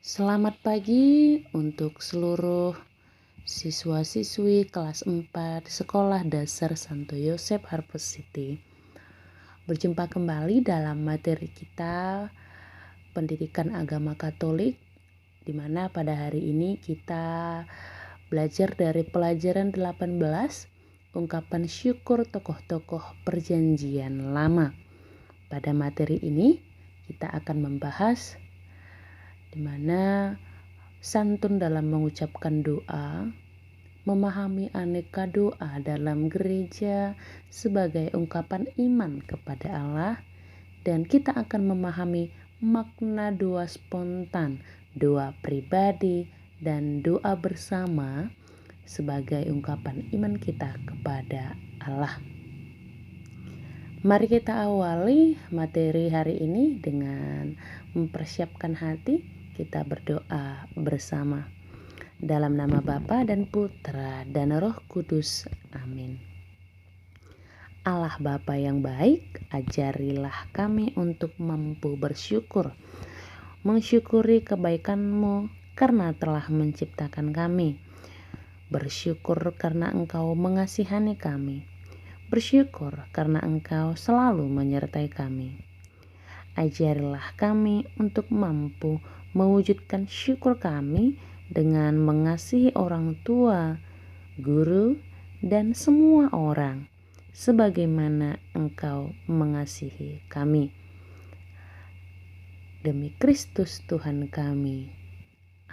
Selamat pagi untuk seluruh siswa-siswi kelas 4 Sekolah Dasar Santo Yosef Harvest City. Berjumpa kembali dalam materi kita Pendidikan Agama Katolik, di mana pada hari ini kita belajar dari pelajaran 18, ungkapan syukur tokoh-tokoh Perjanjian Lama. Pada materi ini kita akan membahas di mana santun dalam mengucapkan doa, memahami aneka doa dalam gereja sebagai ungkapan iman kepada Allah, dan kita akan memahami makna doa spontan, doa pribadi, dan doa bersama sebagai ungkapan iman kita kepada Allah. Mari kita awali materi hari ini dengan mempersiapkan hati. Kita berdoa bersama. Dalam nama Bapa dan Putra dan Roh Kudus. Amin. Allah Bapa yang baik, ajarilah kami untuk mampu bersyukur, mensyukuri kebaikan-Mu karena telah menciptakan kami. Bersyukur karena Engkau mengasihani kami. Bersyukur karena Engkau selalu menyertai kami. Ajarilah kami untuk mampu mewujudkan syukur kami dengan mengasihi orang tua, guru, dan semua orang, sebagaimana Engkau mengasihi kami. Demi Kristus Tuhan kami.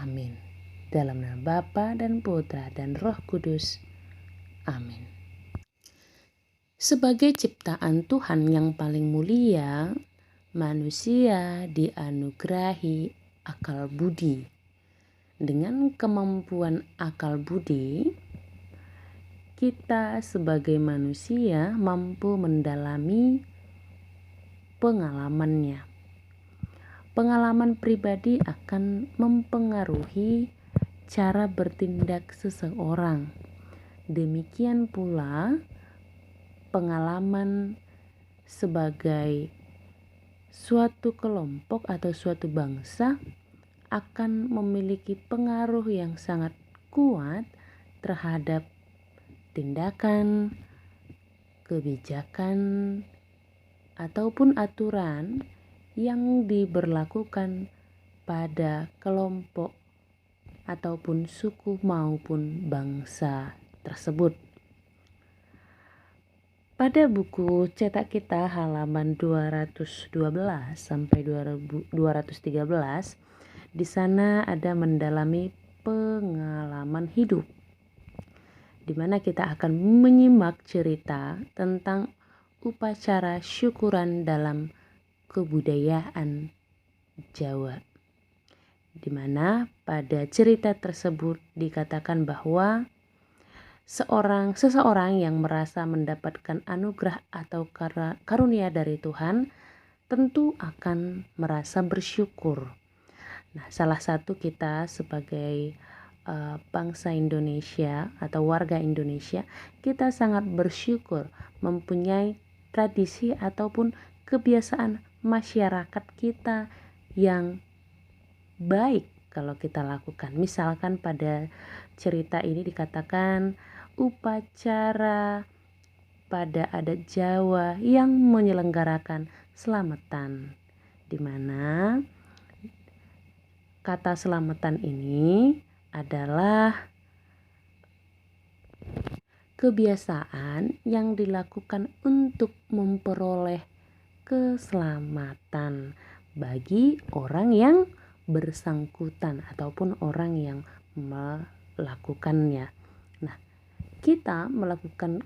Amin. Dalam nama Bapa dan Putra dan Roh Kudus. Amin. Sebagai ciptaan Tuhan yang paling mulia, manusia dianugerahi akal budi. Dengan kemampuan akal budi, kita sebagai manusia mampu mendalami pengalamannya. Pengalaman pribadi akan mempengaruhi cara bertindak seseorang. Demikian pula pengalaman sebagai suatu kelompok atau suatu bangsa akan memiliki pengaruh yang sangat kuat terhadap tindakan, kebijakan, ataupun aturan yang diberlakukan pada kelompok ataupun suku maupun bangsa tersebut. Pada buku cetak kita halaman 212 sampai 213, di sana ada mendalami pengalaman hidup, di mana kita akan menyimak cerita tentang upacara syukuran dalam kebudayaan Jawa, di mana pada cerita tersebut dikatakan bahwa seseorang yang merasa mendapatkan anugerah atau karunia dari Tuhan tentu akan merasa bersyukur. Nah, salah satu kita sebagai bangsa Indonesia atau warga Indonesia, kita sangat bersyukur mempunyai tradisi ataupun kebiasaan masyarakat kita yang baik kalau kita lakukan. Misalkan pada cerita ini dikatakan upacara pada adat Jawa yang menyelenggarakan selamatan, di mana kata selamatan ini adalah kebiasaan yang dilakukan untuk memperoleh keselamatan bagi orang yang bersangkutan ataupun orang yang melakukannya. Nah, kita melakukan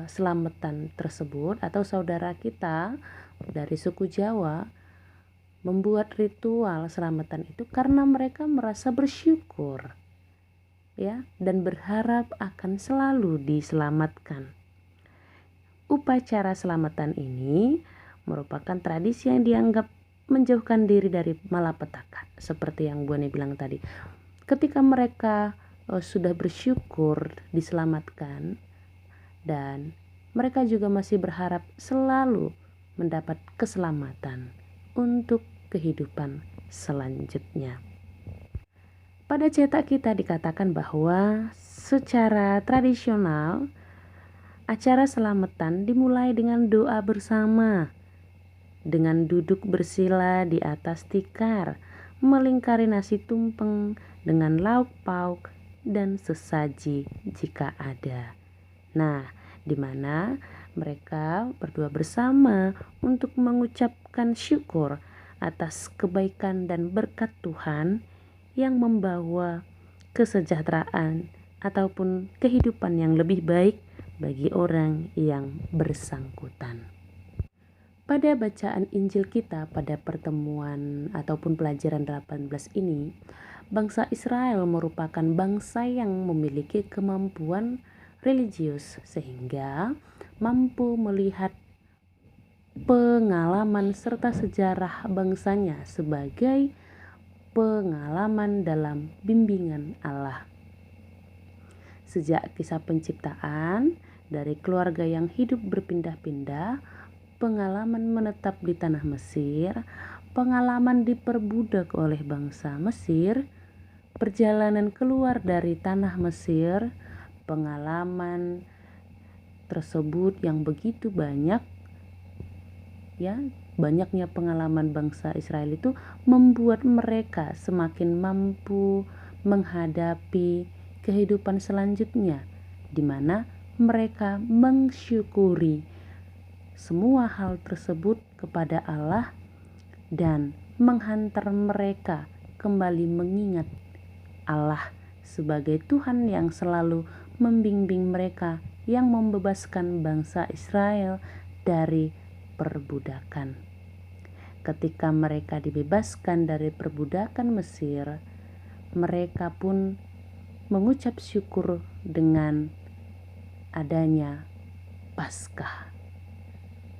selamatan tersebut atau saudara kita dari suku Jawa membuat ritual selamatan itu karena mereka merasa bersyukur, ya, dan berharap akan selalu diselamatkan. Upacara selamatan ini merupakan tradisi yang dianggap menjauhkan diri dari malapetaka, seperti yang Bu Ani bilang tadi. Ketika mereka sudah bersyukur diselamatkan, dan mereka juga masih berharap selalu mendapat keselamatan untuk kehidupan selanjutnya. Pada cetak kita dikatakan bahwa secara tradisional acara selamatan dimulai dengan doa bersama, dengan duduk bersila di atas tikar, melingkari nasi tumpeng dengan lauk pauk dan sesaji jika ada. Nah, di mana mereka berdua bersama untuk mengucapkan syukur atas kebaikan dan berkat Tuhan yang membawa kesejahteraan ataupun kehidupan yang lebih baik bagi orang yang bersangkutan. Pada bacaan Injil kita pada pertemuan ataupun pelajaran 18 ini, bangsa Israel merupakan bangsa yang memiliki kemampuan religius sehingga mampu melihat pengalaman serta sejarah bangsanya sebagai pengalaman dalam bimbingan Allah. Sejak kisah penciptaan, dari keluarga yang hidup berpindah-pindah, pengalaman menetap di tanah Mesir, pengalaman diperbudak oleh bangsa Mesir, perjalanan keluar dari tanah Mesir, pengalaman tersebut yang begitu banyak, ya, banyaknya pengalaman bangsa Israel itu membuat mereka semakin mampu menghadapi kehidupan selanjutnya, di mana mereka mensyukuri semua hal tersebut kepada Allah dan menghantar mereka kembali mengingat Allah sebagai Tuhan yang selalu membimbing mereka, yang membebaskan bangsa Israel dari perbudakan. Ketika mereka dibebaskan dari perbudakan Mesir, mereka pun mengucap syukur dengan adanya Paskah.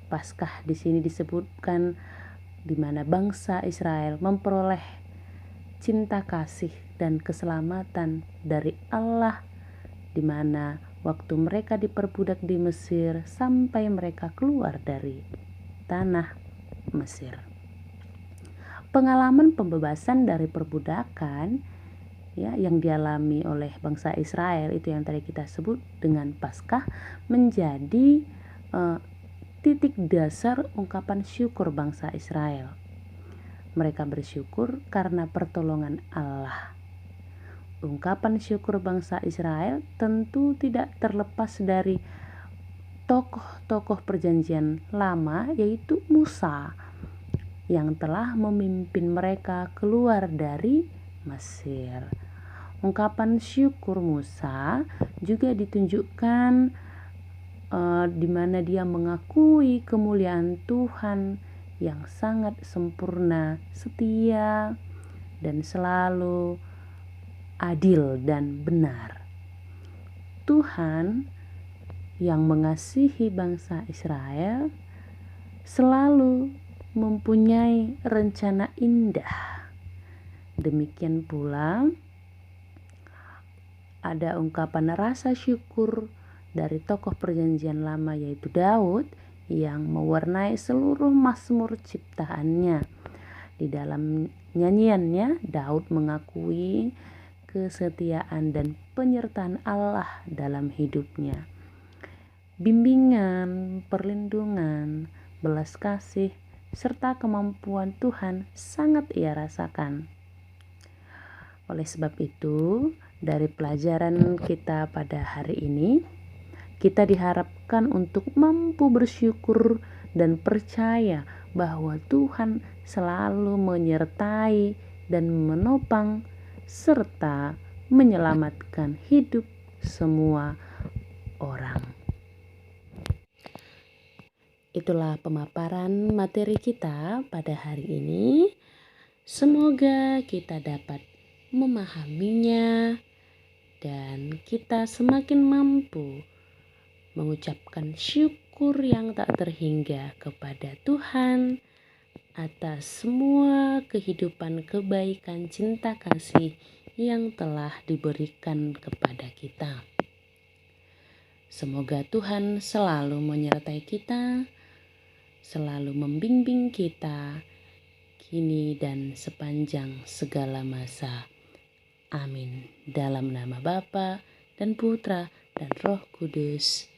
Paskah di sini disebutkan di mana bangsa Israel memperoleh cinta kasih dan keselamatan dari Allah, di mana waktu mereka diperbudak di Mesir sampai mereka keluar dari tanah Mesir. Pengalaman pembebasan dari perbudakan, ya, yang dialami oleh bangsa Israel itu yang tadi kita sebut dengan Paskah menjadi titik dasar ungkapan syukur bangsa Israel. Mereka bersyukur karena pertolongan Allah. Ungkapan syukur bangsa Israel tentu tidak terlepas dari tokoh-tokoh perjanjian lama, yaitu Musa, yang telah memimpin mereka keluar dari Mesir. Ungkapan syukur Musa juga ditunjukkan di mana dia mengakui kemuliaan Tuhan yang sangat sempurna, setia, dan selalu adil dan benar. Tuhan yang mengasihi bangsa Israel selalu mempunyai rencana indah. Demikian pula ada ungkapan rasa syukur dari tokoh perjanjian lama, yaitu Daud, yang mewarnai seluruh mazmur ciptaannya. Di dalam nyanyiannya, Daud mengakui kesetiaan dan penyertaan Allah dalam hidupnya. Bimbingan, perlindungan, belas kasih, serta kemampuan Tuhan sangat ia rasakan. Oleh sebab itu, dari pelajaran kita pada hari ini, kita diharapkan untuk mampu bersyukur dan percaya bahwa Tuhan selalu menyertai dan menopang serta menyelamatkan hidup semua orang. Itulah pemaparan materi kita pada hari ini. Semoga kita dapat memahaminya dan kita semakin mampu mengucapkan syukur yang tak terhingga kepada Tuhan atas semua kehidupan, kebaikan, cinta kasih yang telah diberikan kepada kita. Semoga Tuhan selalu menyertai kita, selalu membimbing kita kini dan sepanjang segala masa. Amin. Dalam nama Bapa dan Putra dan Roh Kudus.